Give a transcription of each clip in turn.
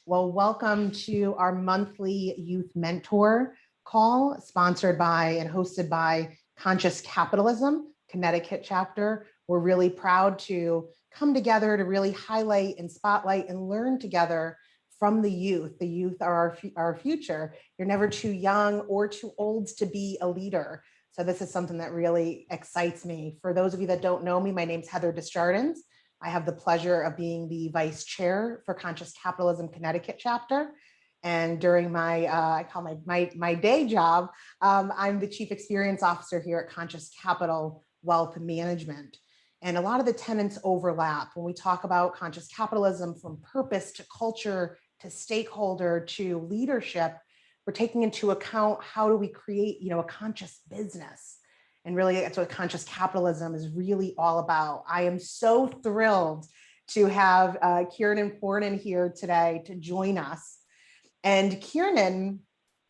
Well, welcome to our monthly youth mentor call, sponsored by and hosted by Conscious Capitalism, Connecticut chapter. We're really proud to come together to really highlight and spotlight and learn together from the youth. The youth are our future. You're never too young or too old to be a leader. So this is something that really excites me. For those of you that don't know me, my name's Heather Desjardins. I have the pleasure of being the vice chair for Conscious Capitalism Connecticut chapter. And during my, I call my day job, I'm the chief experience officer here at Conscious Capital Wealth Management. And a lot of the tenets overlap when we talk about conscious capitalism, from purpose to culture to stakeholder to leadership. We're taking into account how do we create, a conscious business. And really, that's what conscious capitalism is really all about. I am so thrilled to have Kieran Foran here today to join us. And Kieran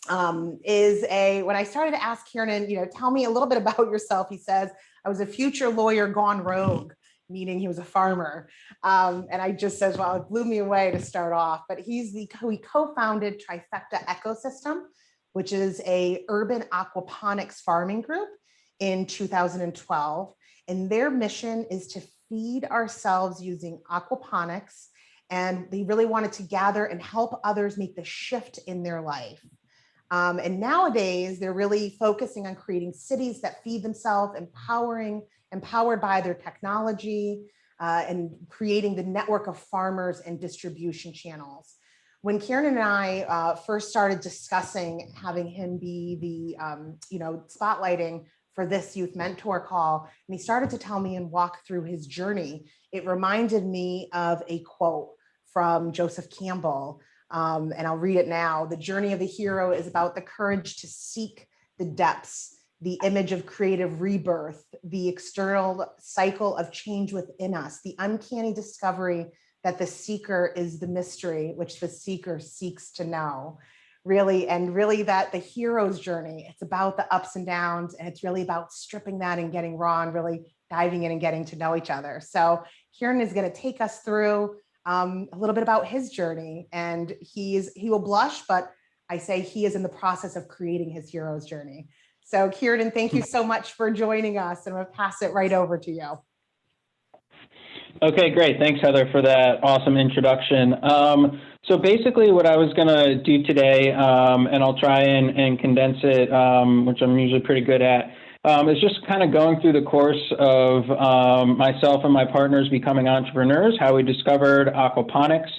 when I started to ask Kieran, tell me a little bit about yourself, he says, I was a future lawyer gone rogue, meaning he was a farmer. And I just says, well, it blew me away to start off, but he co-founded Trifecta Ecosystem, which is a urban aquaponics farming group in 2012. And their mission is to feed ourselves using aquaponics. And they really wanted to gather and help others make the shift in their life. And nowadays, they're really focusing on creating cities that feed themselves, empowered by their technology, and creating the network of farmers and distribution channels. When Kieran and I first started discussing having him be the, spotlighting for this youth mentor call, and he started to tell me and walk through his journey, it reminded me of a quote from Joseph Campbell. And I'll read it now. The journey of the hero is about the courage to seek the depths, the image of creative rebirth, the external cycle of change within us, the uncanny discovery that the seeker is the mystery which the seeker seeks to know. Really that the hero's journey, it's about the ups and downs, and it's really about stripping that and getting raw and really diving in and getting to know each other. So Kieran is going to take us through a little bit about his journey, and he will blush, but I say he is in the process of creating his hero's journey. So Kieran, thank you so much for joining us, and we'll pass it right over to you. Okay, great. Thanks, Heather, for that awesome introduction. So basically what I was going to do today, and I'll try and condense it, which I'm usually pretty good at, is just kind of going through the course of myself and my partners becoming entrepreneurs, how we discovered aquaponics,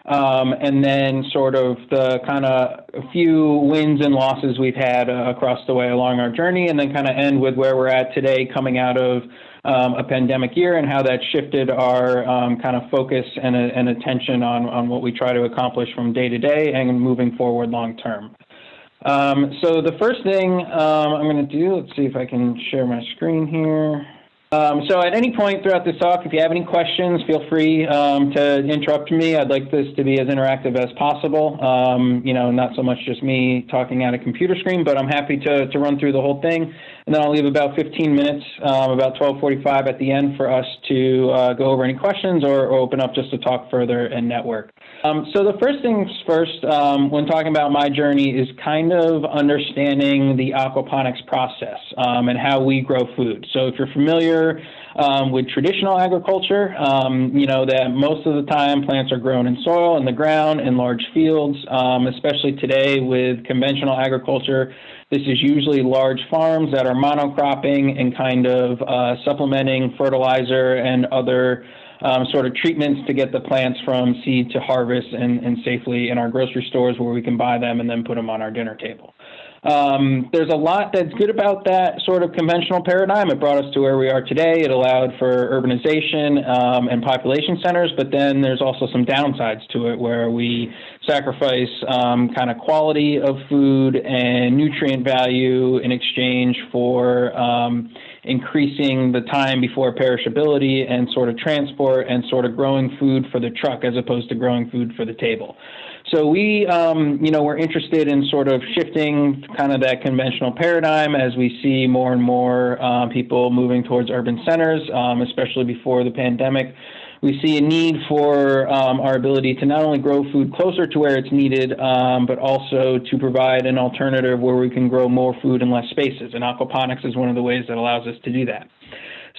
and then sort of the kind of a few wins and losses we've had across the way along our journey, and then kind of end with where we're at today coming out of a pandemic year and how that shifted our kind of focus and attention on what we try to accomplish from day to day and moving forward long term. So the first thing I'm going to do, let's see if I can share my screen here. So at any point throughout this talk, if you have any questions, feel free to interrupt me. I'd like this to be as interactive as possible. Not so much just me talking at a computer screen, but I'm happy to run through the whole thing. And then I'll leave about 15 minutes, about 12:45 at the end for us to go over any questions or open up just to talk further and network. So the first things first, when talking about my journey, is kind of understanding the aquaponics process and how we grow food. So if you're familiar with traditional agriculture, that most of the time plants are grown in soil, in the ground, in large fields, especially today with conventional agriculture. This is usually large farms that are monocropping and kind of supplementing fertilizer and other sort of treatments to get the plants from seed to harvest and safely in our grocery stores where we can buy them and then put them on our dinner table. There's a lot that's good about that sort of conventional paradigm. It brought us to where we are today. It allowed for urbanization and population centers, but then there's also some downsides to it where we sacrifice kind of quality of food and nutrient value in exchange for increasing the time before perishability and sort of transport and sort of growing food for the truck as opposed to growing food for the table. So we, we're interested in sort of shifting kind of that conventional paradigm as we see more and more people moving towards urban centers, especially before the pandemic. we see a need for our ability to not only grow food closer to where it's needed, but also to provide an alternative where we can grow more food in less spaces. And aquaponics is one of the ways that allows us to do that.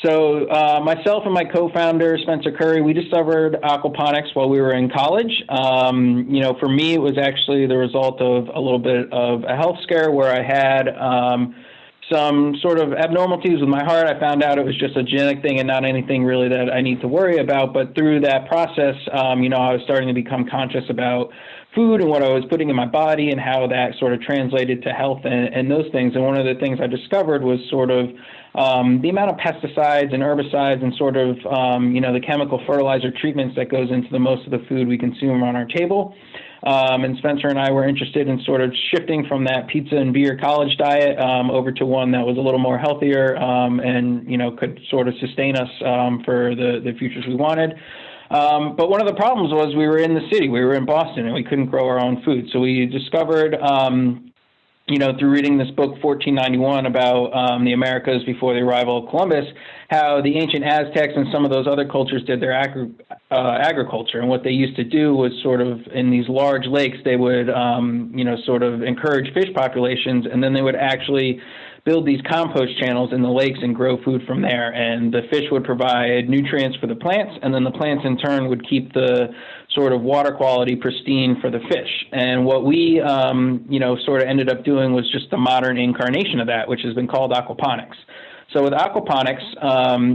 So myself and my co-founder, Spencer Curry, we discovered aquaponics while we were in college. For me, it was actually the result of a little bit of a health scare where I had some sort of abnormalities with my heart. I found out it was just a genetic thing and not anything really that I need to worry about. But through that process, I was starting to become conscious about food and what I was putting in my body and how that sort of translated to health and those things. And one of the things I discovered was sort of the amount of pesticides and herbicides and sort of, the chemical fertilizer treatments that goes into the most of the food we consume on our table. And Spencer and I were interested in sort of shifting from that pizza and beer college diet over to one that was a little more healthier and, could sort of sustain us for the futures we wanted. But one of the problems was we were in the city, we were in Boston, and we couldn't grow our own food. So we discovered, through reading this book, 1491, about the Americas before the arrival of Columbus, how the ancient Aztecs and some of those other cultures did their agriculture. And what they used to do was sort of in these large lakes, they would, sort of encourage fish populations, and then they would actually build these compost channels in the lakes and grow food from there. And the fish would provide nutrients for the plants, and then the plants in turn would keep the sort of water quality pristine for the fish. And what we, sort of ended up doing was just the modern incarnation of that, which has been called aquaponics. So with aquaponics,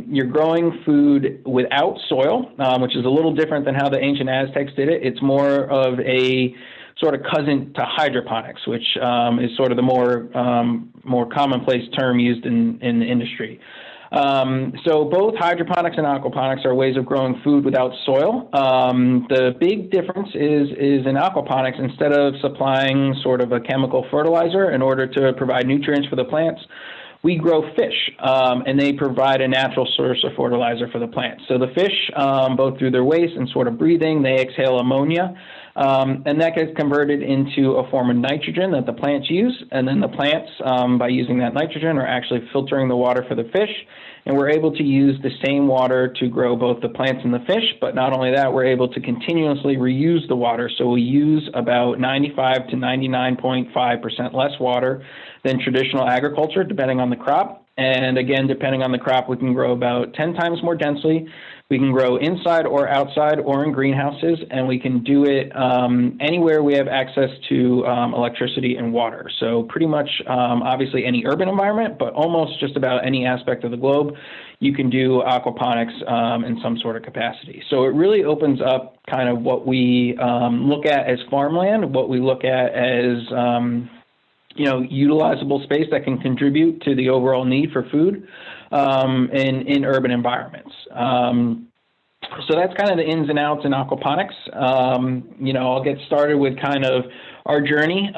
you're growing food without soil, which is a little different than how the ancient Aztecs did it. It's more of a sort of cousin to hydroponics, which is sort of the more commonplace term used in the industry. So both hydroponics and aquaponics are ways of growing food without soil. The big difference is in aquaponics, instead of supplying sort of a chemical fertilizer in order to provide nutrients for the plants, we grow fish, and they provide a natural source of fertilizer for the plants. So the fish, both through their waste and sort of breathing, they exhale ammonia, and that gets converted into a form of nitrogen that the plants use. And then the plants, by using that nitrogen, are actually filtering the water for the fish. And we're able to use the same water to grow both the plants and the fish. But not only that, we're able to continuously reuse the water. So we use about 95 to 99.5% less water than traditional agriculture, depending on the crop. And again, depending on the crop, we can grow about 10 times more densely. We can grow inside or outside or in greenhouses, and we can do it anywhere we have access to electricity and water. So pretty much, obviously, any urban environment, but almost just about any aspect of the globe, you can do aquaponics in some sort of capacity. So it really opens up kind of what we look at as farmland, what we look at as utilizable space that can contribute to the overall need for food in urban environments. So that's kind of the ins and outs in aquaponics. I'll get started with kind of our journey.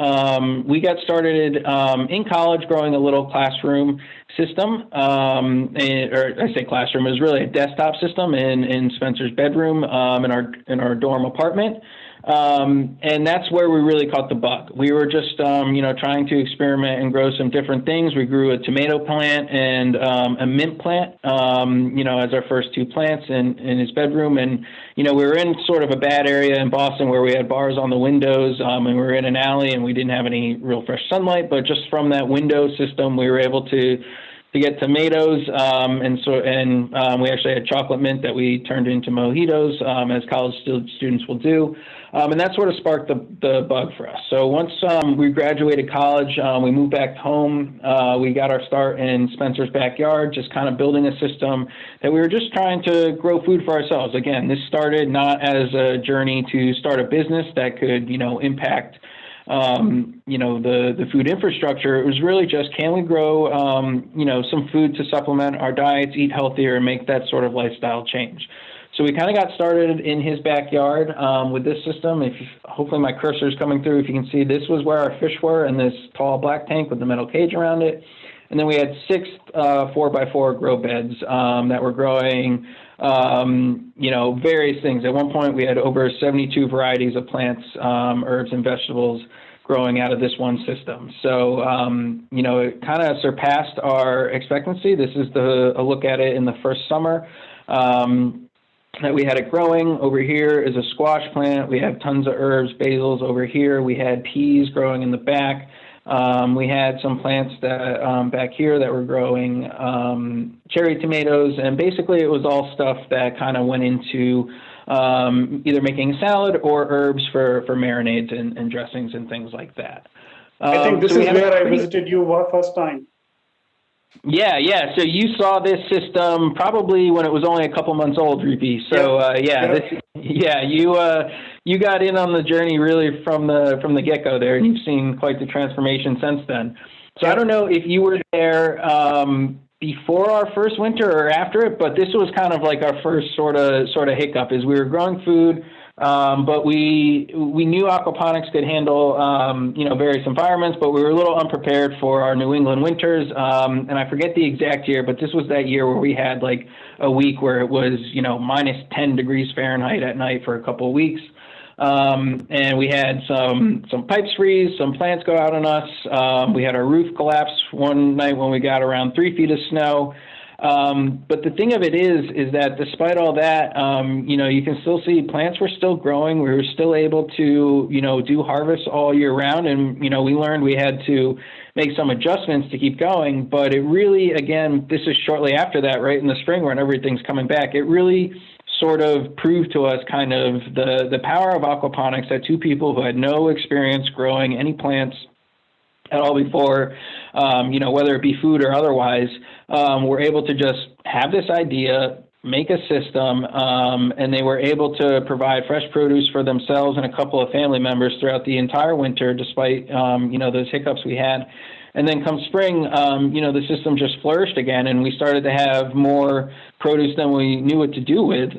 We got started in college growing a little classroom system, or I say classroom, it was really a desktop system in Spencer's bedroom in our dorm apartment. And that's where we really caught the bug. We were just, trying to experiment and grow some different things. We grew a tomato plant and a mint plant, as our first two plants in his bedroom. And, we were in sort of a bad area in Boston where we had bars on the windows, and we were in an alley and we didn't have any real fresh sunlight. But just from that window system, we were able to get tomatoes, and we actually had chocolate mint that we turned into mojitos, as college students will do. And that sort of sparked the bug for us. So once we graduated college, we moved back home. We got our start in Spencer's backyard, just kind of building a system that we were just trying to grow food for ourselves. Again, this started not as a journey to start a business that could, impact the food infrastructure. It was really just, can we grow, some food to supplement our diets, eat healthier, and make that sort of lifestyle change. So we kind of got started in his backyard with this system. Hopefully my cursor is coming through. If you can see, this was where our fish were in this tall black tank with the metal cage around it. And then we had 6 4x4 grow beds that were growing, various things. At one point, we had over 72 varieties of plants, herbs, and vegetables growing out of this one system. So, it kind of surpassed our expectancy. This is a look at it in the first summer. that we had it growing. Over here is a squash plant. We have tons of herbs, basils over here. We had peas growing in the back. We had some plants that back here that were growing cherry tomatoes, and basically it was all stuff that kind of went into either making a salad or herbs for marinades and dressings and things like that. I think this is where I visited you first time. Yeah, yeah. So you saw this system probably when it was only a couple months old, Rupi. So you got in on the journey really from the get-go there, and you've seen quite the transformation since then. So I don't know if you were there before our first winter or after it, but this was kind of like our first sort of hiccup. Is we were growing food. But we knew aquaponics could handle, various environments, but we were a little unprepared for our New England winters. And I forget the exact year, but this was that year where we had like a week where it was, minus 10 degrees Fahrenheit at night for a couple of weeks. And we had some pipes freeze, some plants go out on us. We had our roof collapse one night when we got around 3 feet of snow. But the thing of it is that despite all that, you can still see plants were still growing. We were still able to, do harvests all year round. And, we learned we had to make some adjustments to keep going. But it really, again, this is shortly after that, right in the spring when everything's coming back. It really sort of proved to us kind of the power of aquaponics that two people who had no experience growing any plants at all before, whether it be food or otherwise, were able to just have this idea, make a system, and they were able to provide fresh produce for themselves and a couple of family members throughout the entire winter, despite, those hiccups we had. And then come spring, the system just flourished again, and we started to have more produce than we knew what to do with.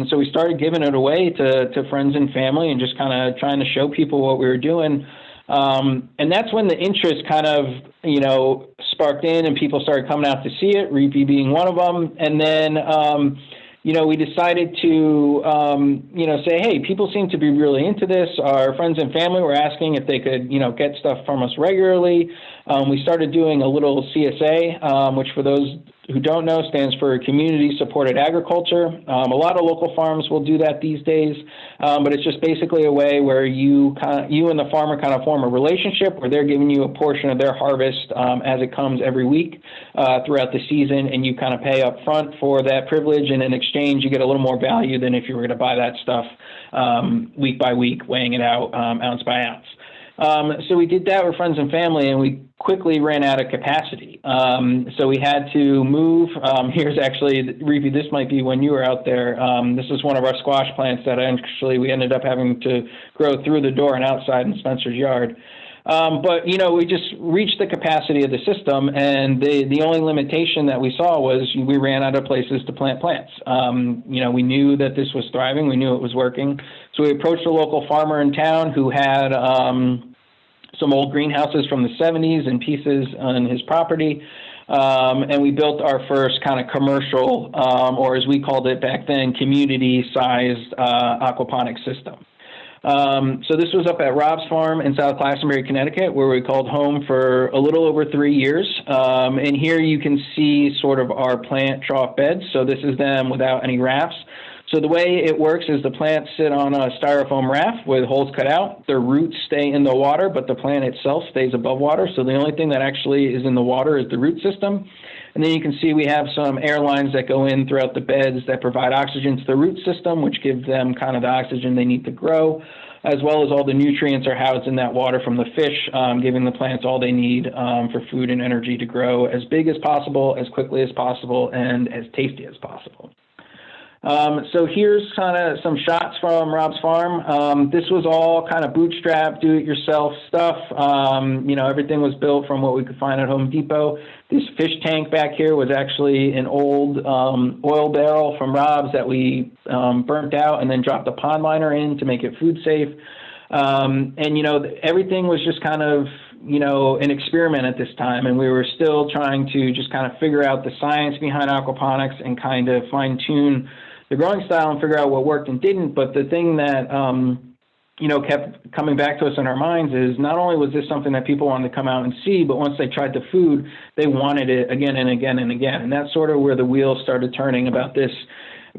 So we started giving it away to friends and family and just kind of trying to show people what we were doing. And that's when the interest kind of, sparked in and people started coming out to see it, Reapy being one of them. And then, we decided to, say, hey, people seem to be really into this. Our friends and family were asking if they could, get stuff from us regularly. We started doing a little CSA, which for those who don't know stands for Community Supported Agriculture. A lot of local farms will do that these days, but it's just basically a way where you and the farmer kind of form a relationship where they're giving you a portion of their harvest as it comes every week throughout the season, and you kind of pay up front for that privilege, and in exchange you get a little more value than if you were going to buy that stuff week by week, weighing it out ounce by ounce. So we did that with friends and family, and we quickly ran out of capacity. So we had to move. Here's actually, Reefy, this might be when you were out there. This is one of our squash plants that actually we ended up having to grow through the door and outside in Spencer's yard. But, we just reached the capacity of the system, and the only limitation that we saw was we ran out of places to plant plants. We knew that this was thriving. We knew it was working. So we approached a local farmer in town who had some old greenhouses from the 70s and pieces on his property. And we built our first kind of commercial, or as we called it back then, community-sized aquaponics system. So this was up at Rob's farm in South Glastonbury, Connecticut, where we called home for a little over 3 years. And here you can see sort of our plant trough beds. So this is them without any rafts. So the way it works is the plants sit on a styrofoam raft with holes cut out. Their roots stay in the water, but the plant itself stays above water. So the only thing that actually is in the water is the root system. And then you can see we have some air lines that go in throughout the beds that provide oxygen to the root system, which gives them kind of the oxygen they need to grow, as well as all the nutrients are housed in that water from the fish, giving the plants all they need for food and energy to grow as big as possible, as quickly as possible, and as tasty as possible. So here's kind of some shots from Rob's farm. This was all kind of bootstrap, do-it-yourself stuff. Everything was built from what we could find at Home Depot. This fish tank back here was actually an old oil barrel from Rob's that we burnt out and then dropped a pond liner in to make it food safe. Everything was just kind of, an experiment at this time, and we were still trying to just kind of figure out the science behind aquaponics and kind of fine-tune the growing style and figure out what worked and didn't. But the thing that, kept coming back to us in our minds is not only was this something that people wanted to come out and see, but once they tried the food, they wanted it again and again and again. And that's sort of where the wheels started turning about this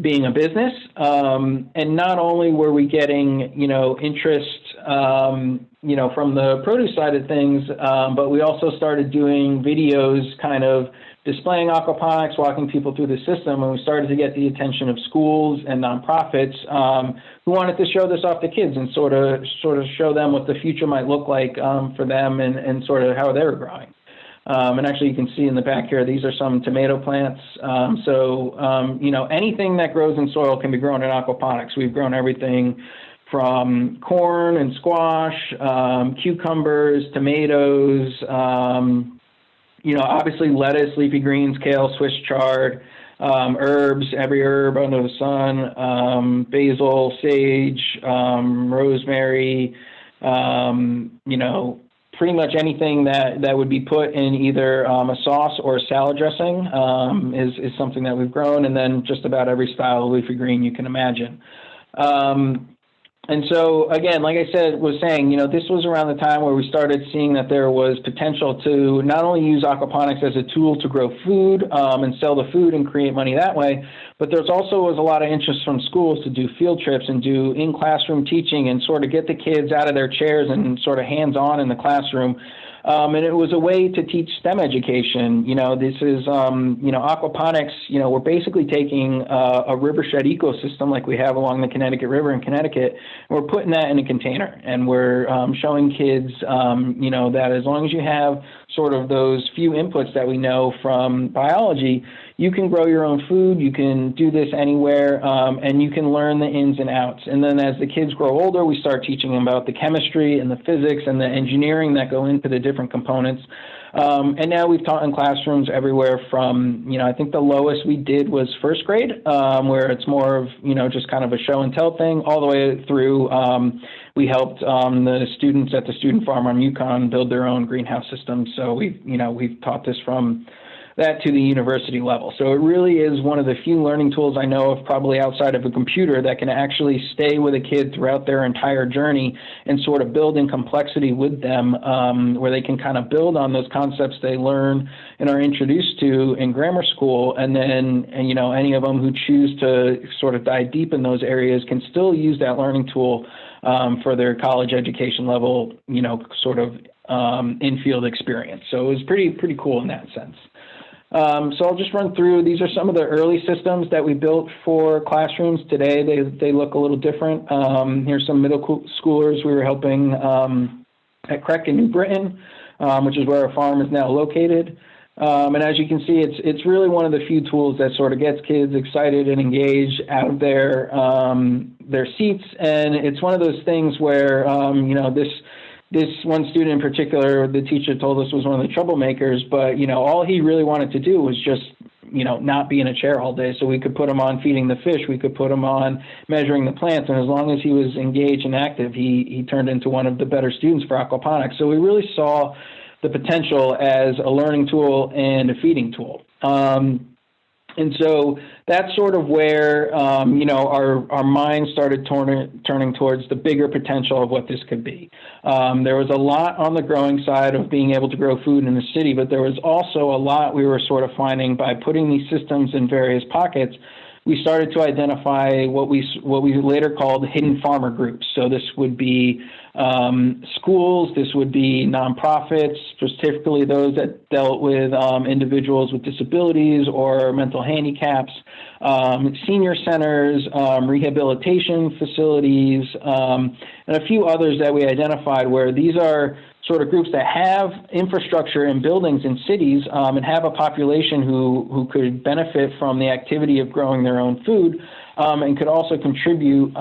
being a business. And not only were we getting, interest, from the produce side of things, but we also started doing videos kind of displaying aquaponics, walking people through the system, and we started to get the attention of schools and nonprofits who wanted to show this off to kids and sort of show them what the future might look like for them and sort of how they were growing. And actually, you can see in the back here, these are some tomato plants. Anything that grows in soil can be grown in aquaponics. We've grown everything from corn and squash, cucumbers, tomatoes, obviously lettuce, leafy greens, kale, Swiss chard, herbs, every herb under the sun, basil, sage, rosemary, pretty much anything that would be put in either a sauce or a salad dressing is something that we've grown, and then just about every style of leafy green you can imagine. And so, again, like I was saying, this was around the time where we started seeing that there was potential to not only use aquaponics as a tool to grow food and sell the food and create money that way, but there's also was a lot of interest from schools to do field trips and do in-classroom teaching and sort of get the kids out of their chairs and sort of hands-on in the classroom. And it was a way to teach STEM education. This is, aquaponics, we're basically taking a rivershed ecosystem like we have along the Connecticut River in Connecticut, and we're putting that in a container. And we're showing kids, that as long as you have sort of those few inputs that we know from biology, you can grow your own food, you can do this anywhere, and you can learn the ins and outs. And then as the kids grow older, we start teaching them about the chemistry and the physics and the engineering that go into the different components. And now we've taught in classrooms everywhere from, I think the lowest we did was first grade, where it's more of, just kind of a show and tell thing, all the way through. We helped the students at the student farm on Yukon build their own greenhouse system. So we've taught this from that to the university level. So it really is one of the few learning tools I know of, probably outside of a computer, that can actually stay with a kid throughout their entire journey and sort of build in complexity with them, where they can kind of build on those concepts they learn and are introduced to in grammar school. And then, any of them who choose to sort of dive deep in those areas can still use that learning tool for their college education level, sort of in-field experience. So it was pretty cool in that sense. So I'll just run through. These are some of the early systems that we built for classrooms. Today, they look a little different. Here's some middle schoolers we were helping at Creck in New Britain, which is where our farm is now located. And as you can see, it's really one of the few tools that sort of gets kids excited and engaged out of their seats. And it's one of those things where, this one student in particular, the teacher told us was one of the troublemakers, but, all he really wanted to do was just, not be in a chair all day. So we could put him on feeding the fish, we could put him on measuring the plants, and as long as he was engaged and active, he turned into one of the better students for aquaponics. So we really saw the potential as a learning tool and a feeding tool. And so that's sort of where, our minds started turning towards the bigger potential of what this could be. There was a lot on the growing side of being able to grow food in the city, but there was also a lot we were sort of finding by putting these systems in various pockets. We started to identify what we later called hidden farmer groups. So this would be schools, this would be nonprofits, specifically those that dealt with individuals with disabilities or mental handicaps, senior centers, rehabilitation facilities, and a few others that we identified, where these are sort of groups that have infrastructure and buildings in cities and have a population who could benefit from the activity of growing their own food and could also contribute,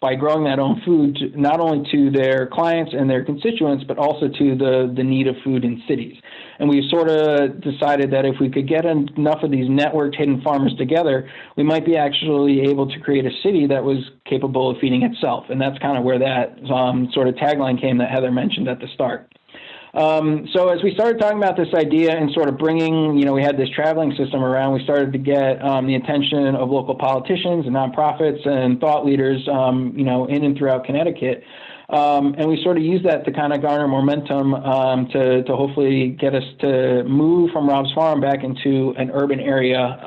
by growing that own food, not only to their clients and their constituents, but also to the need of food in cities. And we sort of decided that if we could get enough of these networked hidden farmers together, we might be actually able to create a city that was capable of feeding itself. And that's kind of where that sort of tagline came that Heather mentioned at the start. So as we started talking about this idea and sort of bringing, we had this traveling system around, we started to get the attention of local politicians and nonprofits and thought leaders, in and throughout Connecticut. And we sort of used that to kind of garner momentum to hopefully get us to move from Rob's Farm back into an urban area.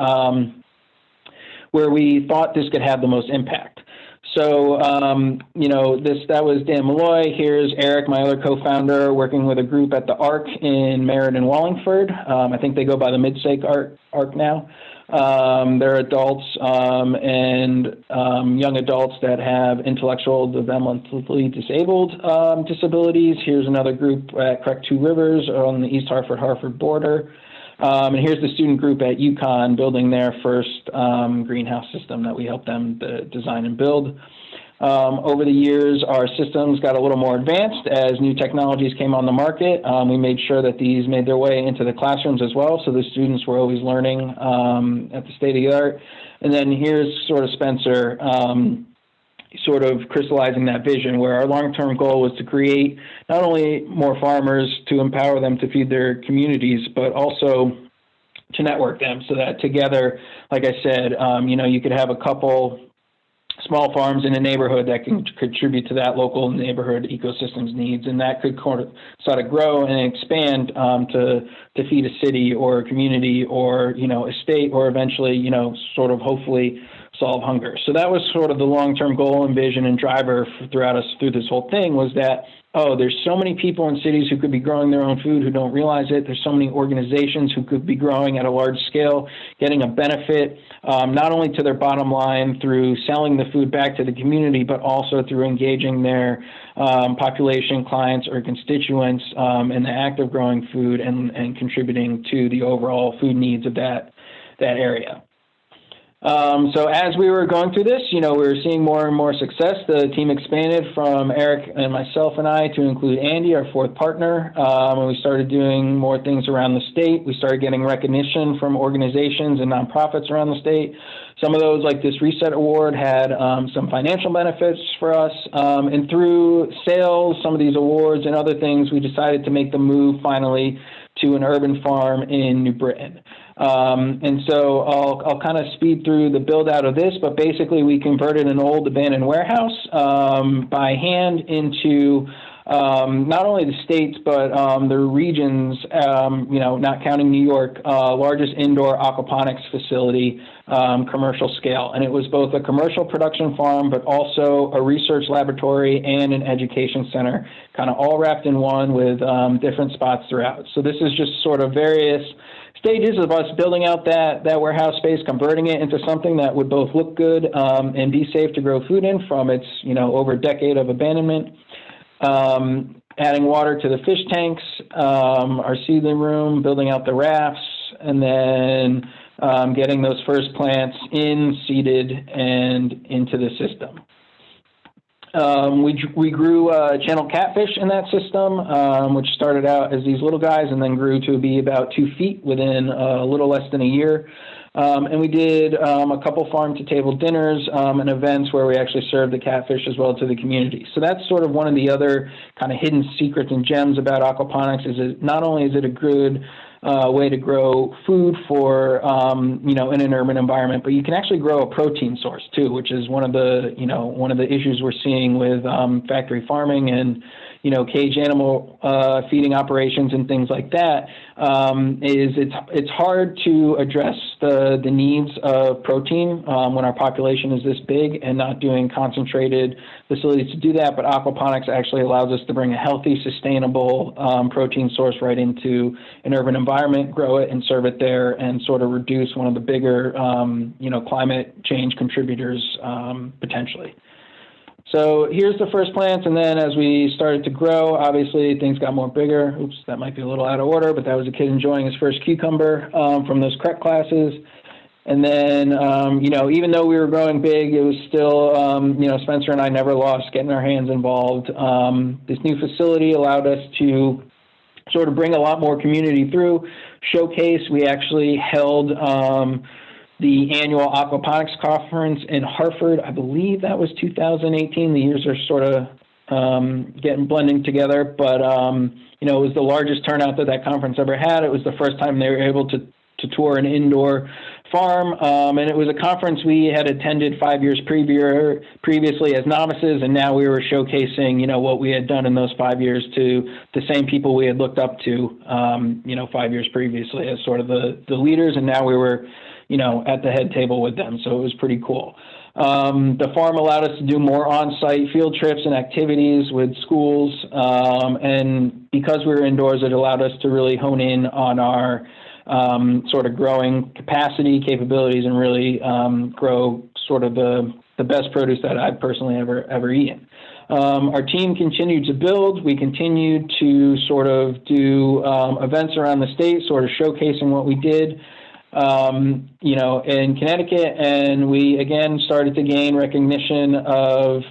where we thought this could have the most impact. So, that was Dan Malloy. Here's Eric, my other co-founder, working with a group at the ARC in Meriden, Wallingford. I think they go by the Midsake ARC now. They're adults and young adults that have intellectual developmentally disabled disabilities. Here's another group at Creek Two Rivers on the East Hartford border. And here's the student group at UConn building their first greenhouse system that we helped them design and build. Over the years, our systems got a little more advanced as new technologies came on the market. We made sure that these made their way into the classrooms as well, so the students were always learning at the state of the art. And then here's sort of Spencer sort of crystallizing that vision, where our long-term goal was to create not only more farmers to empower them to feed their communities, but also to network them so that together, like I said, you could have a couple small farms in a neighborhood that can contribute to that local neighborhood ecosystem's needs, and that could sort of grow and expand to feed a city or a community or, a state, or eventually, sort of hopefully solve hunger. So that was sort of the long-term goal and vision and driver through this whole thing, was that, there's so many people in cities who could be growing their own food who don't realize it. There's so many organizations who could be growing at a large scale, getting a benefit, not only to their bottom line through selling the food back to the community, but also through engaging their population, clients, or constituents in the act of growing food and contributing to the overall food needs of that area. So as we were going through this, we were seeing more and more success. The team expanded from Eric and myself and I to include Andy, our fourth partner, and we started doing more things around the state. We started getting recognition from organizations and nonprofits around the state. Some of those, like this Reset Award, had some financial benefits for us. And through sales, some of these awards and other things, we decided to make the move finally to an urban farm in New Britain. And so I'll kind of speed through the build out of this, but basically we converted an old abandoned warehouse by hand into not only the states, but the regions, not counting New York, largest indoor aquaponics facility, commercial scale. And it was both a commercial production farm, but also a research laboratory and an education center, kind of all wrapped in one with different spots throughout. So this is just sort of various stages of us building out that warehouse space, converting it into something that would both look good and be safe to grow food in from its, over a decade of abandonment. Adding water to the fish tanks, our seedling room, building out the rafts, and then getting those first plants seeded and into the system. We grew channel catfish in that system, which started out as these little guys and then grew to be about 2 feet within a little less than a year. And we did a couple farm-to-table dinners and events where we actually served the catfish as well to the community. So that's sort of one of the other kind of hidden secrets and gems about aquaponics, is it not only is it a good way to grow food for, in an urban environment, but you can actually grow a protein source too, which is one of the issues we're seeing with factory farming and, cage animal feeding operations and things like that. Is it's hard to address the needs of protein when our population is this big and not doing concentrated facilities to do that. But aquaponics actually allows us to bring a healthy, sustainable protein source right into an urban environment, grow it and serve it there, and sort of reduce one of the bigger, climate change contributors potentially. So here's the first plants, and then as we started to grow, obviously things got more bigger. Oops, that might be a little out of order, but that was a kid enjoying his first cucumber from those CREC classes. And then, even though we were growing big, it was still, Spencer and I never lost getting our hands involved. This new facility allowed us to sort of bring a lot more community through. Showcase, we actually held the annual aquaponics conference in Hartford. I believe that was 2018. The years are sort of blending together, but it was the largest turnout that conference ever had. It was the first time they were able to tour an indoor farm, and it was a conference we had attended 5 years previously as novices, and now we were showcasing what we had done in those 5 years to the same people we had looked up to 5 years previously as sort of the leaders, and now we were at the head table with them. So it was pretty cool. The farm allowed us to do more on-site field trips and activities with schools. And because we were indoors, it allowed us to really hone in on our sort of growing capacity, capabilities, and really grow sort of the best produce that I've personally ever eaten. Our team continued to build. We continued to sort of do events around the state, sort of showcasing what we did, in Connecticut. And we, again, started to gain recognition of,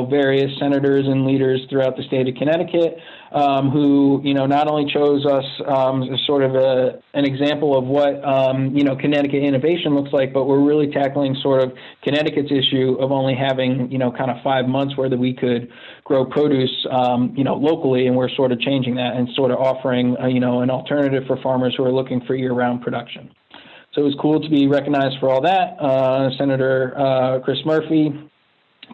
various senators and leaders throughout the state of Connecticut, who, not only chose us as sort of an example of what, Connecticut innovation looks like, but we're really tackling sort of Connecticut's issue of only having, kind of 5 months where that we could grow produce, locally. And we're sort of changing that and sort of offering, an alternative for farmers who are looking for year-round production. So it was cool to be recognized for all that. Senator Chris Murphy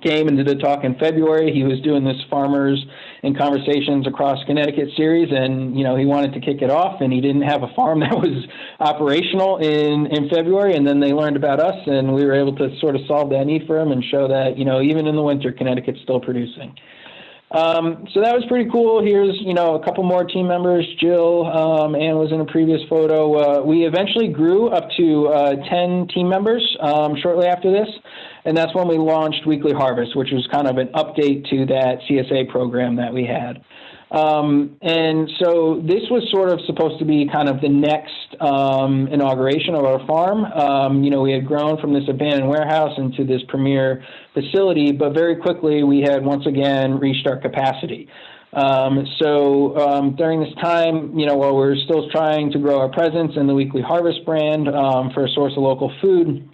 came and did a talk in February. He was doing this Farmers in Conversations Across Connecticut series, and, he wanted to kick it off, and he didn't have a farm that was operational in February. And then they learned about us, and we were able to sort of solve that need for them and show that, even in the winter, Connecticut's still producing. So that was pretty cool. Here's, a couple more team members. Jill, Ann was in a previous photo. We eventually grew up to 10 team members shortly after this. And that's when we launched Weekly Harvest, which was kind of an update to that CSA program that we had. And so this was sort of supposed to be kind of the next inauguration of our farm. We had grown from this abandoned warehouse into this premier facility, but very quickly we had once again reached our capacity. So during this time, while we're still trying to grow our presence in the Weekly Harvest brand for a source of local food,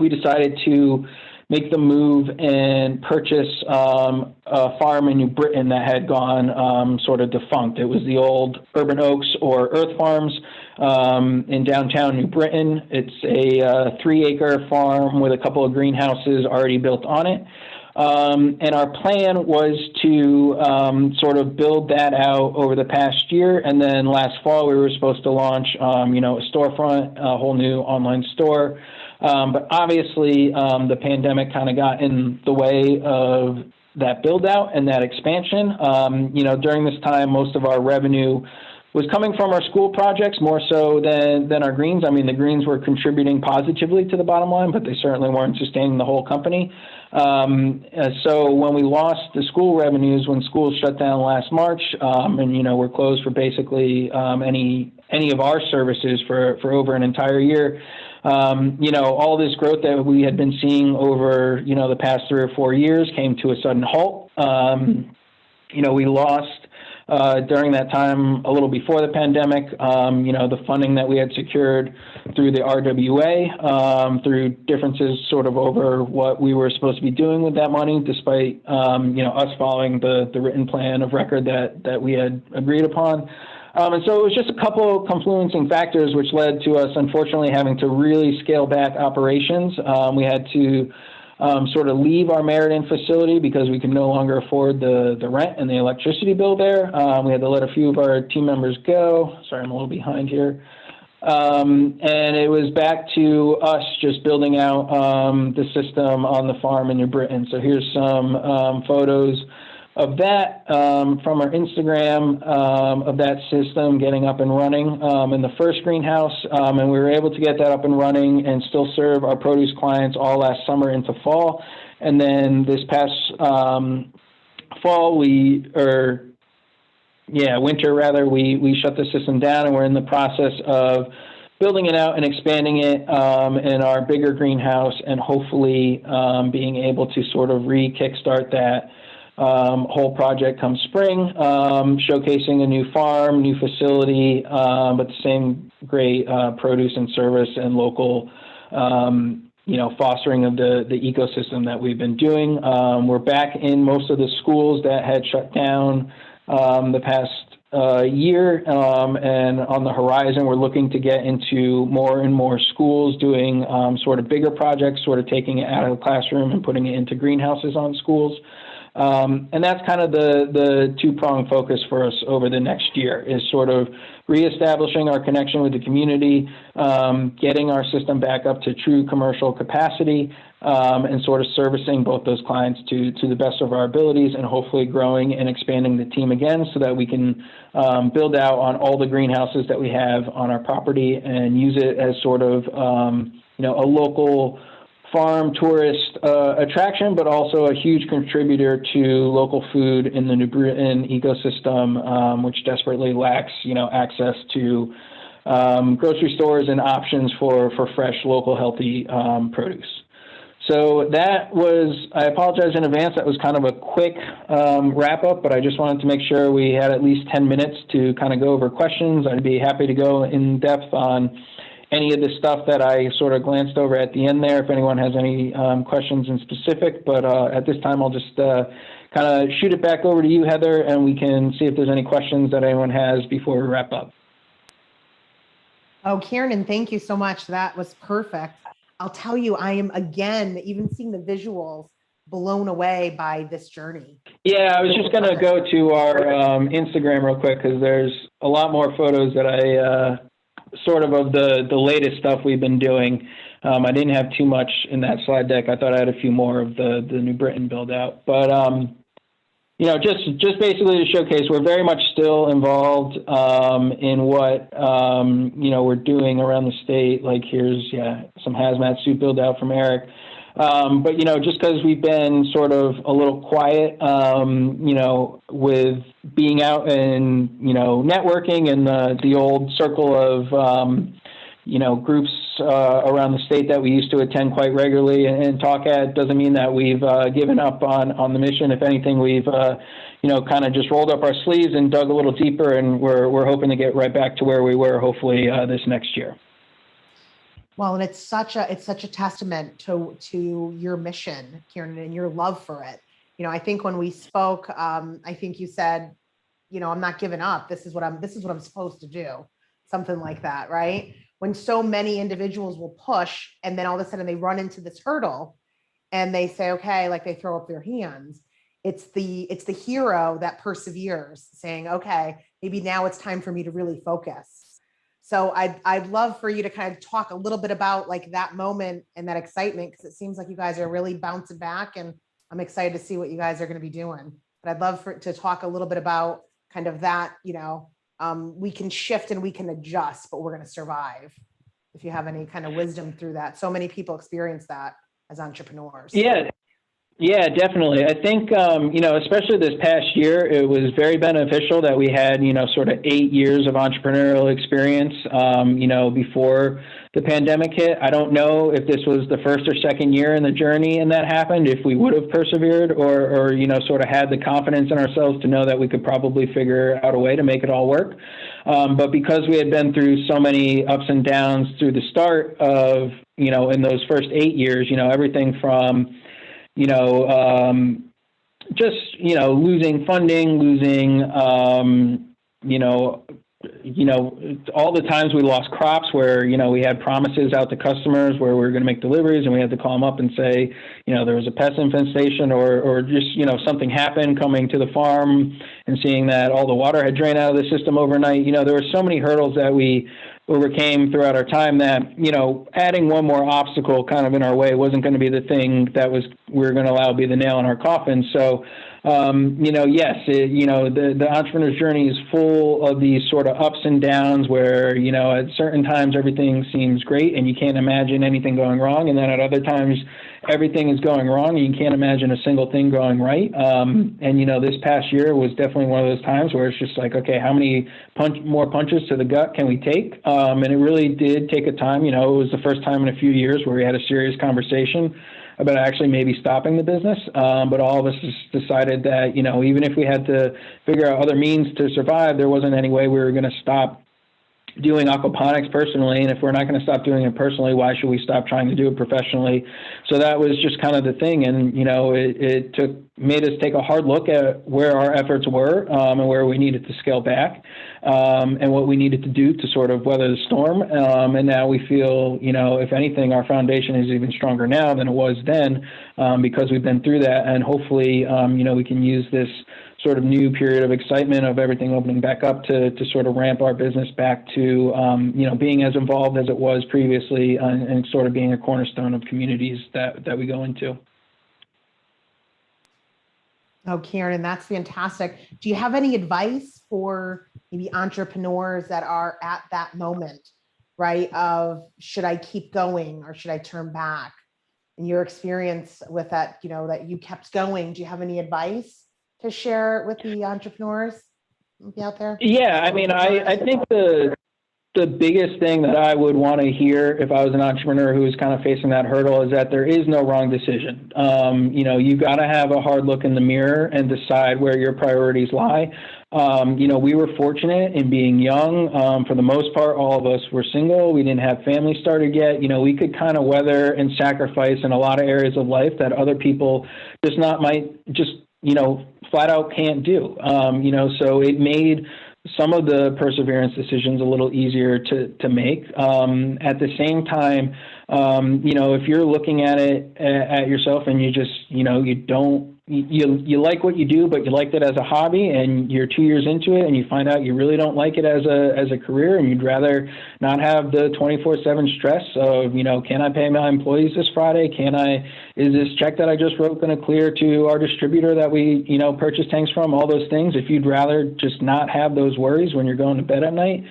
we decided to make the move and purchase a farm in New Britain that had gone sort of defunct. It was the old Urban Oaks or Earth Farms in downtown New Britain. It's a 3-acre farm with a couple of greenhouses already built on it. And our plan was to sort of build that out over the past year. And then last fall, we were supposed to launch, a storefront, a whole new online store. But obviously, the pandemic kind of got in the way of that build out and that expansion. During this time, most of our revenue was coming from our school projects more so than our greens. I mean, the greens were contributing positively to the bottom line, but they certainly weren't sustaining the whole company. So when we lost the school revenues, when schools shut down last March, and, we're closed for basically any of our services for over an entire year, all this growth that we had been seeing over, the past 3 or 4 years came to a sudden halt. We lost during that time, a little before the pandemic, the funding that we had secured through the RWA, through differences sort of over what we were supposed to be doing with that money, despite, us following the written plan of record that we had agreed upon. And so it was just a couple of confluencing factors which led to us, unfortunately, having to really scale back operations. We had to sort of leave our Meriden facility because we could no longer afford the rent and the electricity bill there. We had to let a few of our team members go. Sorry, I'm a little behind here. And it was back to us just building out the system on the farm in New Britain. So here's some photos of that from our Instagram of that system getting up and running in the first greenhouse. And we were able to get that up and running and still serve our produce clients all last summer into fall. And then this past fall, winter rather, we shut the system down, and we're in the process of building it out and expanding it in our bigger greenhouse, and hopefully being able to sort of kickstart that whole project come spring, showcasing a new farm, new facility, but the same great produce and service and local, fostering of the ecosystem that we've been doing. We're back in most of the schools that had shut down the past year, and on the horizon, we're looking to get into more and more schools doing sort of bigger projects, sort of taking it out of the classroom and putting it into greenhouses on schools. And that's kind of the two-pronged focus for us over the next year, is sort of reestablishing our connection with the community, getting our system back up to true commercial capacity, and sort of servicing both those clients to the best of our abilities, and hopefully growing and expanding the team again so that we can build out on all the greenhouses that we have on our property and use it as sort of a local farm tourist attraction, but also a huge contributor to local food in the New Britain ecosystem, which desperately lacks, access to grocery stores and options for fresh, local, healthy produce. So that was, I apologize in advance, that was kind of a quick wrap up, but I just wanted to make sure we had at least 10 minutes to kind of go over questions. I'd be happy to go in depth on any of the stuff that I sort of glanced over at the end there, if anyone has any questions in specific. But at this time, I'll just kind of shoot it back over to you, Heather, and we can see if there's any questions that anyone has before we wrap up. Oh, Kieran, thank you so much. That was perfect. I'll tell you, I am, again, even seeing the visuals, blown away by this journey. Yeah, I was just going to go to our Instagram real quick, because there's a lot more photos that I sort of the latest stuff we've been doing. I didn't have too much in that slide deck. I thought I had a few more of the New Britain build out, but just basically to showcase, we're very much still involved in what we're doing around the state. Like here's some hazmat suit build out from Eric. But just because we've been sort of a little quiet, with being out and networking and the old circle of groups around the state that we used to attend quite regularly and talk at, doesn't mean that we've given up on the mission. If anything, we've kind of just rolled up our sleeves and dug a little deeper, and we're hoping to get right back to where we were hopefully this next year. Well, and it's such a testament to your mission, Kieran, and your love for it. I think when we spoke, I think you said, I'm not giving up. This is what I'm supposed to do. Something like that, right? When so many individuals will push, and then all of a sudden they run into this hurdle, and they say, okay, like they throw up their hands. It's the hero that perseveres, saying, okay, maybe now it's time for me to really focus. So I'd love for you to kind of talk a little bit about like that moment and that excitement, because it seems like you guys are really bouncing back, and I'm excited to see what you guys are going to be doing. But I'd love to talk a little bit about kind of that, we can shift and we can adjust, but we're going to survive. If you have any kind of wisdom through that. So many people experience that as entrepreneurs. Yeah, definitely. I think, especially this past year, it was very beneficial that we had, sort of 8 years of entrepreneurial experience, before the pandemic hit. I don't know if this was the first or second year in the journey and that happened, if we would have persevered or sort of had the confidence in ourselves to know that we could probably figure out a way to make it all work. But because we had been through so many ups and downs through the start of, in those first 8 years, everything from, just, losing funding, losing, all the times we lost crops where, we had promises out to customers where we were going to make deliveries, and we had to call them up and say, there was a pest infestation or just, something happened coming to the farm and seeing that all the water had drained out of the system overnight. There were so many hurdles that we overcame throughout our time that, adding one more obstacle kind of in our way wasn't going to be the thing that we're going to allow be the nail in our coffin. So, yes, the entrepreneur's journey is full of these sort of ups and downs where, at certain times everything seems great and you can't imagine anything going wrong. And then at other times, everything is going wrong and you can't imagine a single thing going right. This past year was definitely one of those times where it's just like, okay, how many more punches to the gut can we take? And it really did take a time. It was the first time in a few years where we had a serious conversation about actually maybe stopping the business. But all of us decided that, even if we had to figure out other means to survive, there wasn't any way we were going to stop doing aquaponics personally, and if we're not going to stop doing it personally, why should we stop trying to do it professionally? So that was just kind of the thing, and it made us take a hard look at where our efforts were and where we needed to scale back and what we needed to do to sort of weather the storm. And now we feel, if anything, our foundation is even stronger now than it was then because we've been through that, and hopefully, we can use this sort of new period of excitement of everything opening back up to sort of ramp our business back to, being as involved as it was previously and sort of being a cornerstone of communities that we go into. Oh, Kieran, that's fantastic. Do you have any advice for maybe entrepreneurs that are at that moment, right? Of should I keep going or should I turn back? In your experience with that, that you kept going, do you have any advice to share with the entrepreneurs out there? Yeah, I mean, I think the biggest thing that I would want to hear if I was an entrepreneur who was kind of facing that hurdle is that there is no wrong decision. You got to have a hard look in the mirror and decide where your priorities lie. We were fortunate in being young. For the most part, all of us were single. We didn't have families started yet. We could kind of weather and sacrifice in a lot of areas of life that other people flat out can't do. So it made some of the perseverance decisions a little easier to make. At the same time, if you're looking at it at yourself and you just, you like what you do, but you liked it as a hobby and you're 2 years into it and you find out you really don't like it as a career and you'd rather not have the 24/7 stress of, can I pay my employees this Friday? Is this check that I just wrote going to clear to our distributor that we, purchase tanks from? All those things. If you'd rather just not have those worries when you're going to bed at night,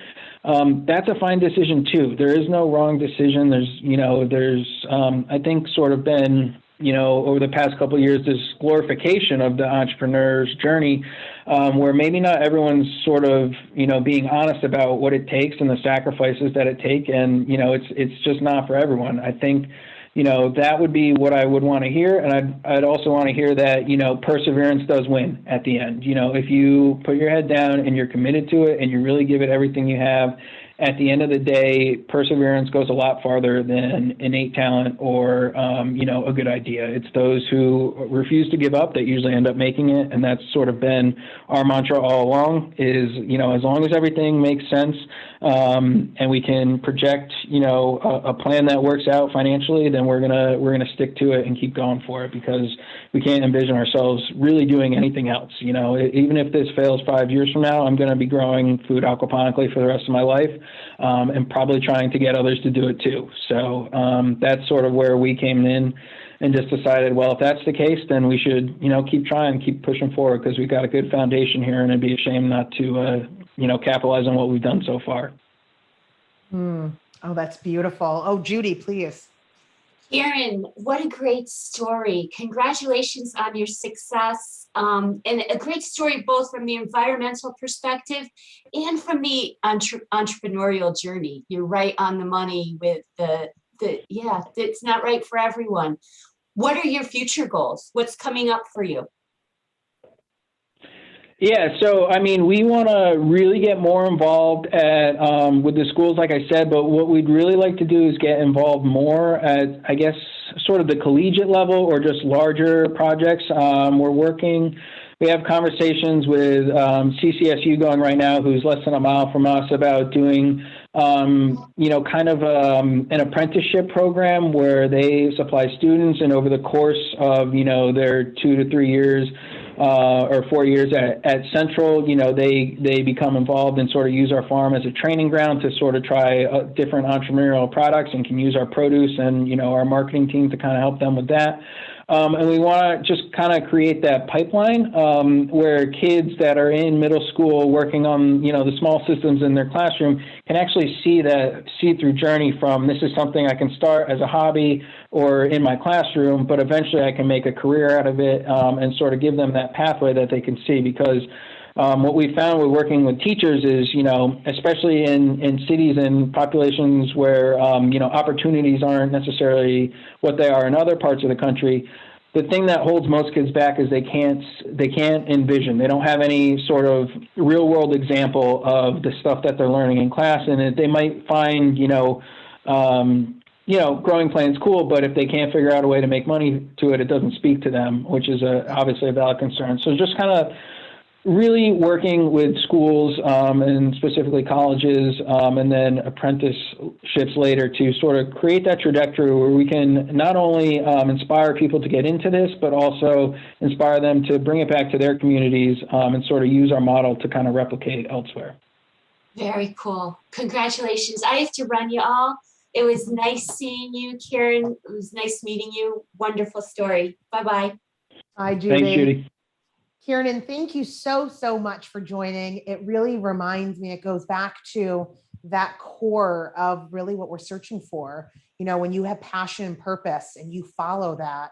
that's a fine decision too. There is no wrong decision. There's I think sort of been, over the past couple of years, this glorification of the entrepreneur's journey, where maybe not everyone's sort of, being honest about what it takes and the sacrifices that it take. And, it's just not for everyone. I think, that would be what I would want to hear. And I'd also want to hear that, perseverance does win at the end. If you put your head down and you're committed to it and you really give it everything you have, at the end of the day, perseverance goes a lot farther than innate talent or, a good idea. It's those who refuse to give up that usually end up making it. And that's sort of been our mantra all along is, as long as everything makes sense and we can project, a plan that works out financially, then we're gonna stick to it and keep going for it because we can't envision ourselves really doing anything else. Even if this fails 5 years from now, I'm going to be growing food aquaponically for the rest of my life. And probably trying to get others to do it too. So that's sort of where we came in and just decided, well, if that's the case, then we should, keep trying, keep pushing forward because we've got a good foundation here and it'd be a shame not to, capitalize on what we've done so far. Oh, that's beautiful. Oh, Judy, please. Kieran, what a great story. Congratulations on your success. And a great story, both from the environmental perspective and from the entrepreneurial journey. You're right on the money with it's not right for everyone. What are your future goals? What's coming up for you? Yeah, so I mean, we want to really get more involved with the schools, like I said, but what we'd really like to do is get involved more at, I guess, sort of the collegiate level or just larger projects. We have conversations with CCSU going right now, who's less than a mile from us, about doing, kind of an apprenticeship program where they supply students, and over the course of, their 2 to 3 years, or 4 years at Central, they become involved and sort of use our farm as a training ground to sort of try different entrepreneurial products and can use our produce and, our marketing team to kind of help them with that. And we want to just kind of create that pipeline where kids that are in middle school working on, the small systems in their classroom can actually see that see-through journey from this is something I can start as a hobby or in my classroom, but eventually I can make a career out of it and sort of give them that pathway that they can see. Because what we found with working with teachers is, especially in cities and populations where, opportunities aren't necessarily what they are in other parts of the country, the thing that holds most kids back is they can't envision. They don't have any sort of real world example of the stuff that they're learning in class, and they might find, growing plants cool, but if they can't figure out a way to make money to it, it doesn't speak to them, which is obviously a valid concern. So just kind of really working with schools and specifically colleges and then apprenticeships later to sort of create that trajectory where we can not only inspire people to get into this, but also inspire them to bring it back to their communities and sort of use our model to kind of replicate elsewhere. Very cool. Congratulations. I have to run, you all. It was nice seeing you, Kieran. It was nice meeting you. Wonderful story. Bye-bye. Hi, Judy. Thanks, Judy. Kieran, thank you so much for joining. It really reminds me, it goes back to that core of really what we're searching for. When you have passion and purpose and you follow that,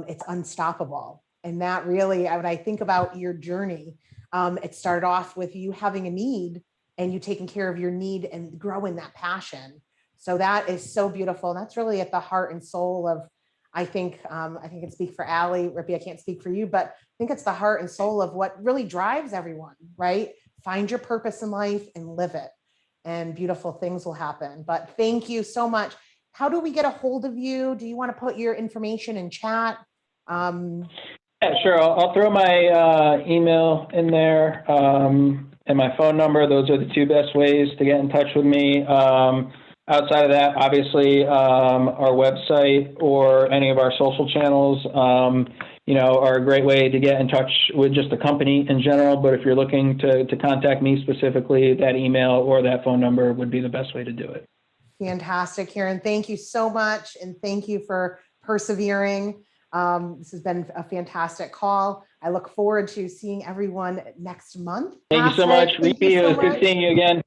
it's unstoppable. And that really, when I think about your journey, it started off with you having a need and you taking care of your need and growing that passion. So that is so beautiful. That's really at the heart and soul of, I think I can speak for Allie, Rippy, I can't speak for you, but I think it's the heart and soul of what really drives everyone, right? Find your purpose in life and live it, and beautiful things will happen. But thank you so much. How do we get a hold of you? Do you want to put your information in chat? Yeah, sure. I'll throw my email in there and my phone number. Those are the two best ways to get in touch with me. Outside of that, obviously, our website or any of our social channels, are a great way to get in touch with just the company in general. But if you're looking to contact me specifically, that email or that phone number would be the best way to do it. Fantastic, Kieran. Thank you so much. And thank you for persevering. This has been a fantastic call. I look forward to seeing everyone next month. Thank you so much. Rippy, it was good seeing you again.